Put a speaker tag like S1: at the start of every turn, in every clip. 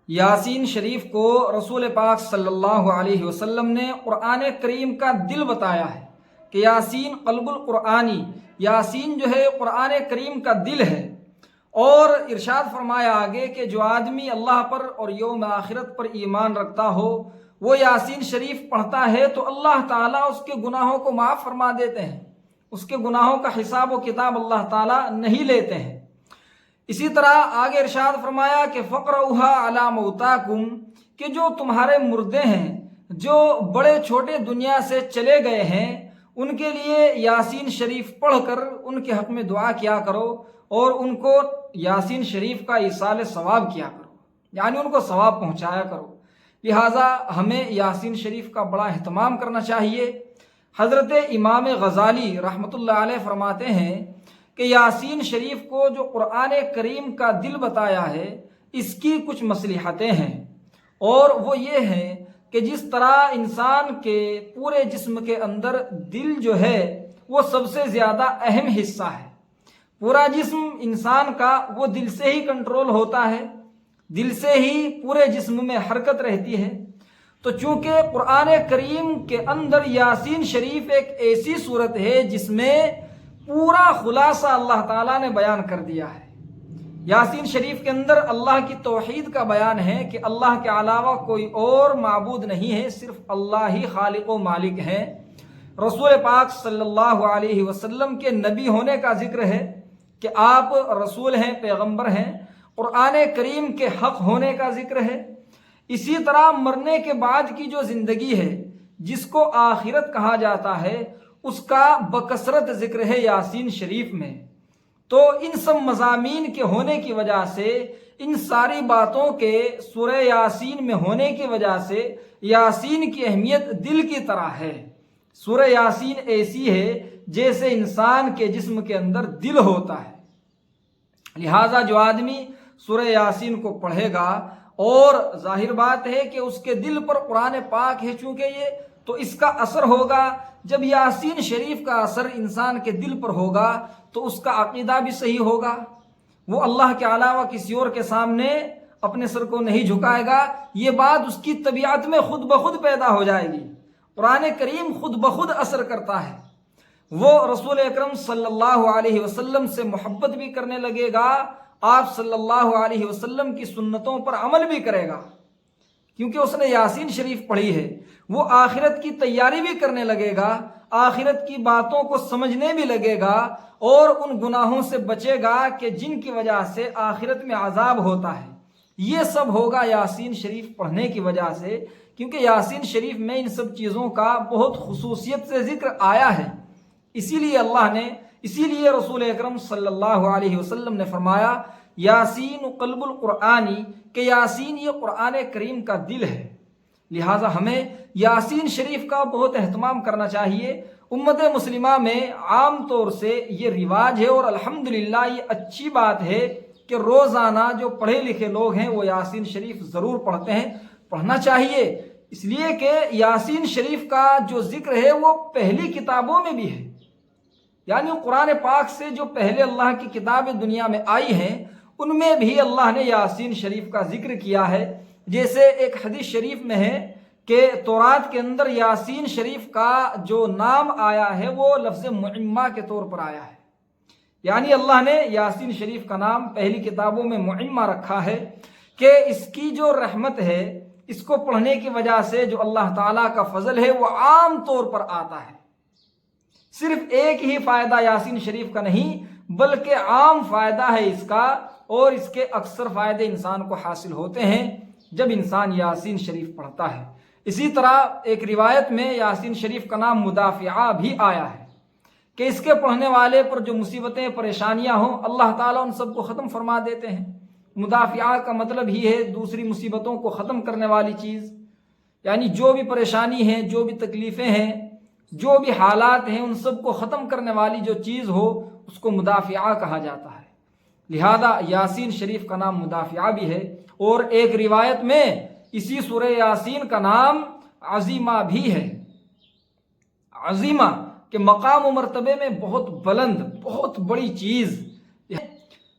S1: یاسین شریف کو رسول پاک صلی اللہ علیہ وسلم نے قرآن کریم کا دل بتایا ہے کہ یاسین قلب القرآنی، یاسین جو ہے قرآن کریم کا دل ہے۔ اور ارشاد فرمایا آگے کہ جو آدمی اللہ پر اور یوم آخرت پر ایمان رکھتا ہو وہ یاسین شریف پڑھتا ہے تو اللہ تعالیٰ اس کے گناہوں کو معاف فرما دیتے ہیں، اس کے گناہوں کا حساب و کتاب اللہ تعالیٰ نہیں لیتے ہیں۔ اسی طرح آگے ارشاد فرمایا کہ فقرؤھا علی موتاکم، کہ جو تمہارے مردے ہیں، جو بڑے چھوٹے دنیا سے چلے گئے ہیں، ان کے لیے یاسین شریف پڑھ کر ان کے حق میں دعا کیا کرو اور ان کو یاسین شریف کا ایصال ثواب کیا کرو، یعنی ان کو ثواب پہنچایا کرو۔ لہٰذا ہمیں یاسین شریف کا بڑا اہتمام کرنا چاہیے۔ حضرت امام غزالی رحمۃ اللہ علیہ فرماتے ہیں کہ یاسین شریف کو جو قرآن کریم کا دل بتایا ہے اس کی کچھ مصلحتیں ہیں، اور وہ یہ ہیں کہ جس طرح انسان کے پورے جسم کے اندر دل جو ہے وہ سب سے زیادہ اہم حصہ ہے، پورا جسم انسان کا وہ دل سے ہی کنٹرول ہوتا ہے، دل سے ہی پورے جسم میں حرکت رہتی ہے۔ تو چونکہ قرآن کریم کے اندر یاسین شریف ایک ایسی صورت ہے جس میں پورا خلاصہ اللہ تعالیٰ نے بیان کر دیا ہے۔ یاسین شریف کے اندر اللہ کی توحید کا بیان ہے کہ اللہ کے علاوہ کوئی اور معبود نہیں ہے، صرف اللہ ہی خالق و مالک ہے۔ رسول پاک صلی اللہ علیہ وسلم کے نبی ہونے کا ذکر ہے کہ آپ رسول ہیں، پیغمبر ہیں۔ قرآن کریم کے حق ہونے کا ذکر ہے۔ اسی طرح مرنے کے بعد کی جو زندگی ہے جس کو آخرت کہا جاتا ہے اس کا بکثرت ذکر ہے یاسین شریف میں۔ تو ان سب مضامین کے ہونے کی وجہ سے، ان ساری باتوں کے سورہ یاسین میں ہونے کی وجہ سے یاسین کی اہمیت دل کی طرح ہے۔ سورہ یاسین ایسی ہے جیسے انسان کے جسم کے اندر دل ہوتا ہے۔ لہٰذا جو آدمی سورہ یاسین کو پڑھے گا، اور ظاہر بات ہے کہ اس کے دل پر قرآن پاک ہے چونکہ یہ، تو اس کا اثر ہوگا۔ جب یاسین شریف کا اثر انسان کے دل پر ہوگا تو اس کا عقیدہ بھی صحیح ہوگا، وہ اللہ کے علاوہ کسی اور کے سامنے اپنے سر کو نہیں جھکائے گا۔ یہ بات اس کی طبیعت میں خود بخود پیدا ہو جائے گی۔ قرآن کریم خود بخود اثر کرتا ہے، وہ رسول اکرم صلی اللہ علیہ وسلم سے محبت بھی کرنے لگے گا، آپ صلی اللہ علیہ وسلم کی سنتوں پر عمل بھی کرے گا کیونکہ اس نے یاسین شریف پڑھی ہے۔ وہ آخرت کی تیاری بھی کرنے لگے گا، آخرت کی باتوں کو سمجھنے بھی لگے گا، اور ان گناہوں سے بچے گا کہ جن کی وجہ سے آخرت میں عذاب ہوتا ہے۔ یہ سب ہوگا یاسین شریف پڑھنے کی وجہ سے، کیونکہ یاسین شریف میں ان سب چیزوں کا بہت خصوصیت سے ذکر آیا ہے۔ اسی لیے رسول اکرم صلی اللہ علیہ وسلم نے فرمایا یاسین قلب القرآنی، کہ یاسین یہ قرآن کریم کا دل ہے۔ لہٰذا ہمیں یاسین شریف کا بہت اہتمام کرنا چاہیے۔ امت مسلمہ میں عام طور سے یہ رواج ہے، اور الحمدللہ یہ اچھی بات ہے کہ روزانہ جو پڑھے لکھے لوگ ہیں وہ یاسین شریف ضرور پڑھتے ہیں، پڑھنا چاہیے، اس لیے کہ یاسین شریف کا جو ذکر ہے وہ پہلی کتابوں میں بھی ہے، یعنی قرآن پاک سے جو پہلے اللہ کی کتابیں دنیا میں آئی ہیں ان میں بھی اللہ نے یاسین شریف کا ذکر کیا ہے۔ جیسے ایک حدیث شریف میں ہے کہ تورات کے اندر یاسین شریف کا جو نام آیا ہے وہ لفظ معمہ کے طور پر آیا ہے، یعنی اللہ نے یاسین شریف کا نام پہلی کتابوں میں معمہ رکھا ہے کہ اس کی جو رحمت ہے، اس کو پڑھنے کی وجہ سے جو اللہ تعالیٰ کا فضل ہے وہ عام طور پر آتا ہے۔ صرف ایک ہی فائدہ یاسین شریف کا نہیں بلکہ عام فائدہ ہے اس کا، اور اس کے اکثر فائدے انسان کو حاصل ہوتے ہیں جب انسان یاسین شریف پڑھتا ہے۔ اسی طرح ایک روایت میں یاسین شریف کا نام مدافعہ بھی آیا ہے کہ اس کے پڑھنے والے پر جو مصیبتیں پریشانیاں ہوں اللہ تعالیٰ ان سب کو ختم فرما دیتے ہیں۔ مدافعہ کا مطلب ہی ہے دوسری مصیبتوں کو ختم کرنے والی چیز، یعنی جو بھی پریشانی ہیں، جو بھی تکلیفیں ہیں، جو بھی حالات ہیں، ان سب کو ختم کرنے والی جو چیز ہو اس کو مدافعہ کہا جاتا ہے۔ لہذا یاسین شریف کا نام مدافعہ بھی ہے، اور ایک روایت میں اسی سورہ یاسین کا نام عظیمہ بھی ہے۔ عظیمہ کہ مقام و مرتبے میں بہت بلند، بہت بڑی چیز۔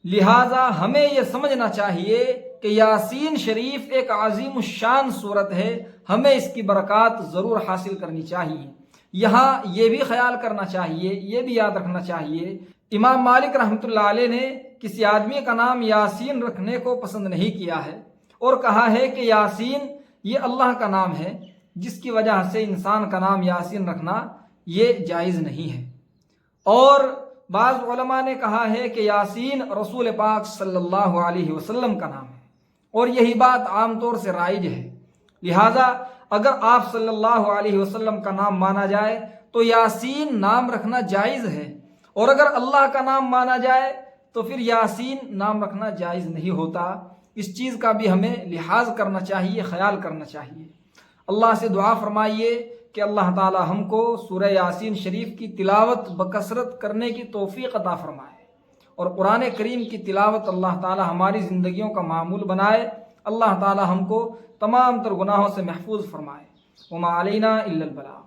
S1: لہذا ہمیں یہ سمجھنا چاہیے کہ کہ یاسین شریف ایک عظیم الشان صورت ہے، ہمیں اس کی برکات ضرور حاصل کرنی چاہیے۔ یہاں یہ بھی خیال کرنا چاہیے، یہ بھی یاد رکھنا چاہیے، امام مالک رحمۃ اللہ علیہ نے کسی آدمی کا نام یاسین رکھنے کو پسند نہیں کیا ہے اور کہا ہے کہ یاسین یہ اللہ کا نام ہے، جس کی وجہ سے انسان کا نام یاسین رکھنا یہ جائز نہیں ہے۔ اور بعض علماء نے کہا ہے کہ یاسین رسول پاک صلی اللہ علیہ وسلم کا نام ہے، اور یہی بات عام طور سے رائج ہے۔ لہٰذا اگر آپ صلی اللہ علیہ وسلم کا نام مانا جائے تو یاسین نام رکھنا جائز ہے، اور اگر اللہ کا نام مانا جائے تو پھر یاسین نام رکھنا جائز نہیں ہوتا۔ اس چیز کا بھی ہمیں لحاظ کرنا چاہیے، خیال کرنا چاہیے۔ اللہ سے دعا فرمائیے کہ اللہ تعالی ہم کو سورہ یاسین شریف کی تلاوت بکثرت کرنے کی توفیق عطا فرمائے، اور قرآن کریم کی تلاوت اللہ تعالی ہماری زندگیوں کا معمول بنائے۔ اللہ تعالی ہم کو تمام تر گناہوں سے محفوظ فرمائے۔ وما علینا الا البلاغ۔